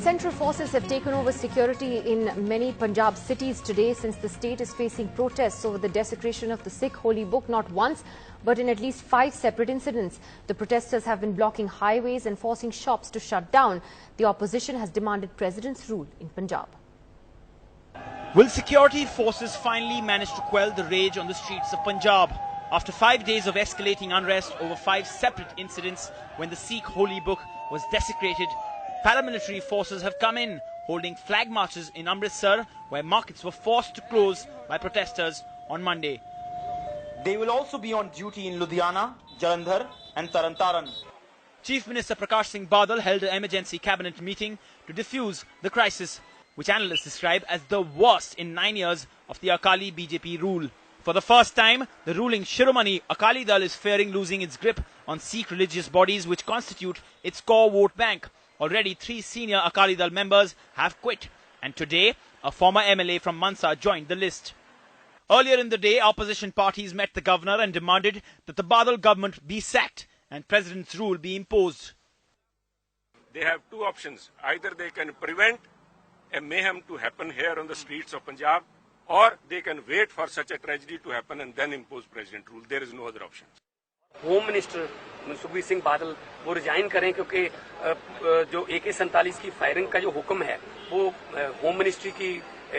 Central forces have taken over security in many Punjab cities today since the state is facing protests over the desecration of the Sikh holy book not once but in at least 5 separate incidents. The protesters have been blocking highways and forcing shops to shut down. The opposition has demanded president's rule in Punjab. Will security forces finally manage to quell the rage on the streets of Punjab? After 5 days of escalating unrest over 5 separate incidents when the Sikh holy book was desecrated, paramilitary forces have come in, holding flag marches in Amritsar, where markets were forced to close by protesters on Monday. They will also be on duty in Ludhiana, Jalandhar and Tarantaran. Chief Minister Prakash Singh Badal held an emergency cabinet meeting to defuse the crisis, which analysts describe as the worst in 9 years of the Akali BJP rule. For the first time, the ruling Shiromani Akali Dal is fearing losing its grip on Sikh religious bodies which constitute its core vote bank. Already 3 senior Akali Dal members have quit, and today a former MLA from Mansa joined the list. Earlier in the day, opposition parties met the governor and demanded that the Badal government be sacked and president's rule be imposed. They have 2 options. Either they can prevent a mayhem to happen here on the streets of Punjab, or they can wait for such a tragedy to happen and then impose president rule. There is no other option. Home minister Sukhbir Singh Badal वो resign करें क्योंकि जो AK-47 की firing का जो हुक्म है वो होम मिनिस्ट्री की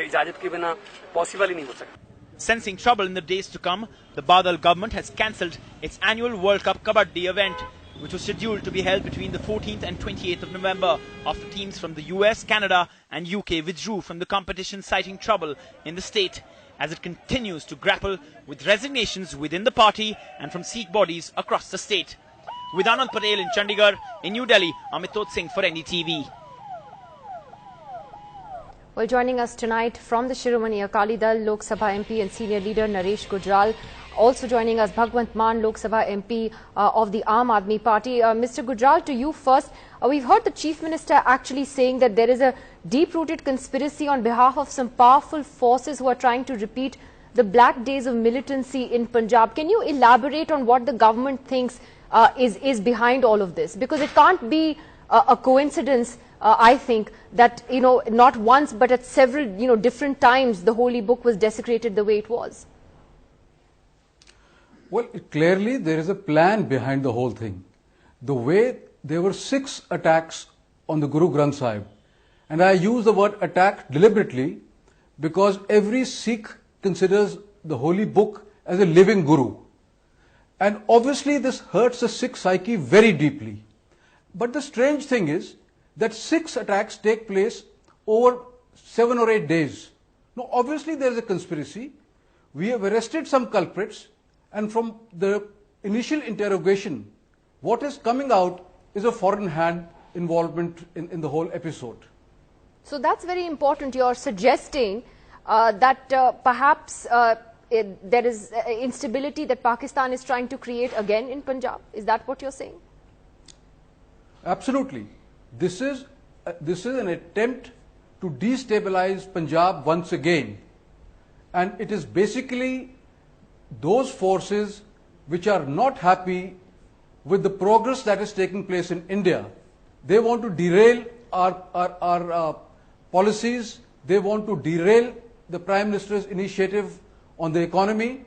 इजाजत के बिना पॉसिबल ही नहीं हो सकता. Sensing trouble in the days to come, the Badal government has cancelled its annual World Cup Kabaddi event, which was scheduled to be held between the 14th and 28th of November after teams from the US, Canada and UK withdrew from the competition, citing trouble in the state as it continues to grapple with resignations within the party and from Sikh bodies across the state. With Anand Patel in Chandigarh, in New Delhi, Amitot Singh for NDTV. Well, joining us tonight from the Shiromani Akali Dal, Lok Sabha MP and senior leader Naresh Gujral. Also joining us, Bhagwant Mann, Lok Sabha MP of the Aam Aadmi Party. Mr. Gujral, to you first. We've heard the Chief Minister actually saying that there is a deep-rooted conspiracy on behalf of some powerful forces who are trying to repeat the black days of militancy in Punjab. Can you elaborate on what the government thinks is behind all of this? Because it can't be a coincidence, I think, that, not once but at several, different times the holy book was desecrated the way it was. Well, clearly there is a plan behind the whole thing. The way there were 6 attacks on the Guru Granth Sahib, and I use the word attack deliberately because every Sikh considers the holy book as a living Guru. And obviously this hurts the Sikh psyche very deeply. But the strange thing is that 6 attacks take place over 7 or 8 days. Now obviously there is a conspiracy. We have arrested some culprits, and from the initial interrogation, what is coming out is a foreign hand involvement in the whole episode. So that's very important. You're suggesting that perhaps there is instability that Pakistan is trying to create again in Punjab. Is that what you're saying? Absolutely. This is an attempt to destabilize Punjab once again. And it is basically those forces which are not happy with the progress that is taking place in India. They want to derail our policies. They want to derail the Prime Minister's initiative on the economy.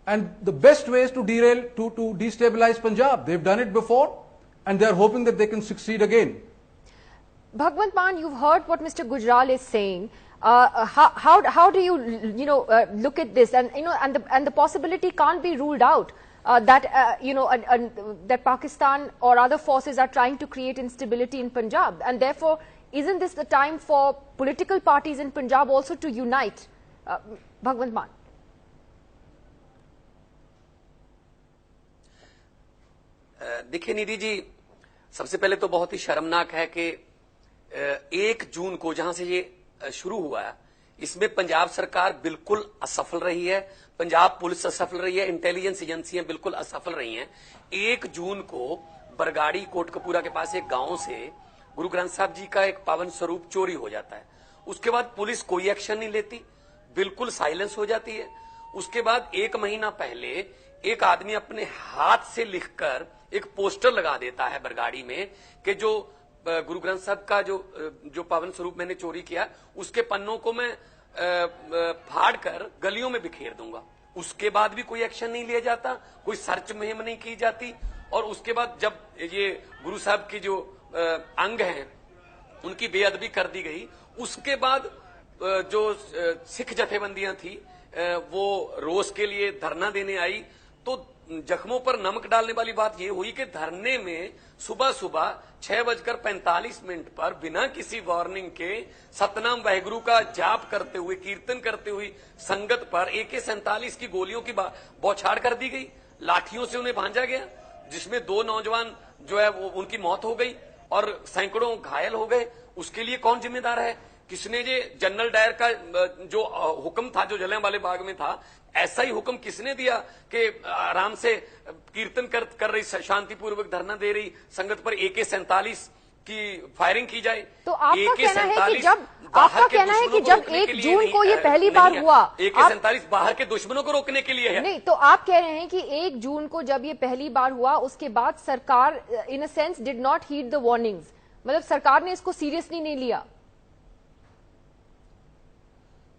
And the best way is to derail, to destabilize Punjab. They've done it before, and they're hoping that they can succeed again. Bhagwant Mann, you've heard what Mr. Gujral is saying. How do you look at this, and and the possibility can't be ruled out that that Pakistan or other forces are trying to create instability in Punjab, and therefore isn't this the time for political parties in Punjab also to unite? Bhagwant Mann. देखिए निधि जी, सबसे पहले तो बहुत ही शर्मनाक है कि 1 जून को जहां से ये शुरू हुआ है, इसमें पंजाब सरकार बिल्कुल असफल रही है, पंजाब पुलिस असफल रही है, इंटेलिजेंस एजेंसियां बिल्कुल असफल रही हैं. 1 जून को बरगाड़ी कोटकपूरा के पास एक गांव से गुरु ग्रंथ साहब जी का एक पावन स्वरूप चोरी हो जाता है. उसके बाद पुलिस कोई एक्शन नहीं लेती, बिल्कुल साइलेंस हो जाती है. उसके बाद 1 महीना पहले एक आदमी अपने हाथ से लिखकर एक पोस्टर लगा देता है बरगाड़ी में कि जो गुरु ग्रंथ साहब का जो पावन स्वरूप मैंने चोरी किया, उसके पन्नों को मैं फाड़ कर गलियों में बिखेर दूंगा। उसके बाद भी कोई एक्शन नहीं लिया जाता, कोई सर्च मुहिम नहीं की जाती। और उसके बाद जब ये गुरु साहब की जो अंग हैं उनकी बेअदबी कर दी गई, उसके बाद जो सिख जथेबंदियां थी वो रोष के लिए धरना देने आई, तो जख्मों पर नमक डालने वाली बात यह हुई कि धरने में सुबह सुबह 6:45 पर बिना किसी वार्निंग के सतनाम वाहेगुरु का जाप करते हुए, कीर्तन करते हुए संगत पर AK-47 की गोलियों की बौछार कर दी गई, लाठियों से उन्हें भांजा गया, जिसमें 2 नौजवान जो है वो उनकी मौत हो गई और सैकड़ों घायल हो गए। उसके लिए कौन जिम्मेदार है? किसने ये जनरल डायर का जो हुक्म था, जो जलियांवाले बाग में था, ऐसा ही हुक्म किसने दिया कि आराम से कीर्तन कर रही, शांतिपूर्वक धरना दे रही संगत पर AK-47 की फायरिंग की जाए? तो आपका कहना है कि जब 1 जून को ये पहली बार हुआ, AK-47 बाहर के दुश्मनों को रोकने के लिए है। नहीं, तो आप कह रहे हैं कि 1 जून को जब ये पहली बार हुआ, उसके बाद सरकार in a sense did not heed the warnings, मतलब सरकार ने इसको सीरियसली नहीं लिया।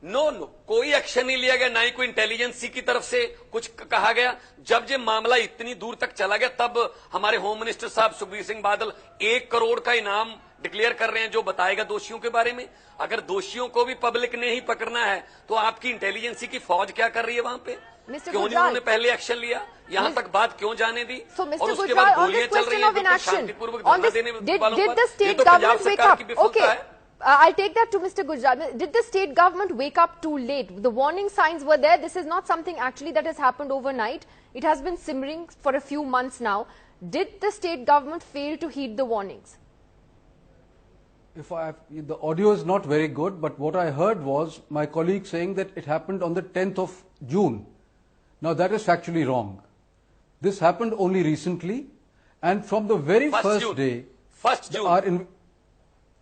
नो, कोई एक्शन नहीं लिया गया, ना ही कोई इंटेलिजेंसी की तरफ से कुछ कहा गया। जब ये मामला इतनी दूर तक चला गया, तब हमारे होम मिनिस्टर साहब सुखबीर सिंह बादल 1 करोड़ का इनाम डिक्लेयर कर रहे हैं, जो बताएगा दोषियों के बारे में। अगर दोषियों को भी पब्लिक ने ही पकड़ना है, तो आपकी इंटेलिजेंसी की फौज क्या कर रही है वहां पे? क्यों नहीं उन्होंने पहले एक्शन लिया? यहां तक बात क्यों जाने दी? और उसके बाद गोलियां चल रही है शांतिपूर्वक धरना देने वालों पर। ये तो पंजाब सरकार की विफलता है। I'll take that to Mr. Gujral. Did the state government wake up too late? The warning signs were there. This is not something actually that has happened overnight. It has been simmering for a few months now. Did the state government fail to heed the warnings? The audio is not very good, but what I heard was my colleague saying that it happened on the 10th of June. Now that is factually wrong. This happened only recently, and from the very first day, 1st June.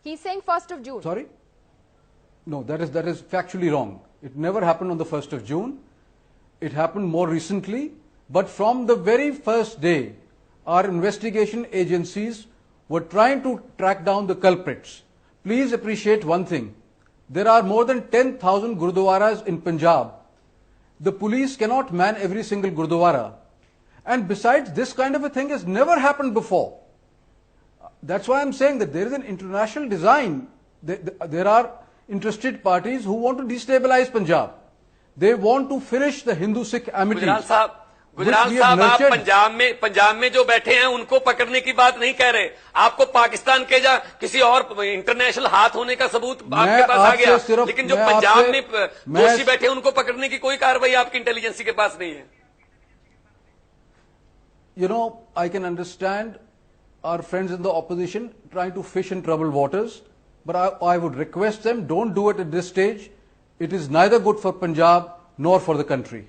He's saying 1st of June. Sorry? No, that is factually wrong. It never happened on the 1st of June. It happened more recently. But from the very first day, our investigation agencies were trying to track down the culprits. Please appreciate one thing. There are more than 10,000 Gurdwaras in Punjab. The police cannot man every single Gurdwara. And besides, this kind of a thing has never happened before. That's why I'm saying that there is an international design. There are interested parties who want to destabilize Punjab. They want to finish the Hindu-Sikh amity. Gujral साहब, आप पंजाब में जो बैठे हैं उनको पकड़ने की बात नहीं कह रहे। आपको पाकिस्तान के या किसी और इंटरनेशनल हाथ होने का सबूत आपके पास आ गया, लेकिन जो पंजाब में दोषी बैठे हैं उनको पकड़ने की कोई कार्रवाई आपकी इंटेलिजेंसी के पास नहीं है। You know, I can understand our friends in the opposition trying to fish in troubled waters, but I would request them, don't do it at this stage. It is neither good for Punjab nor for the country.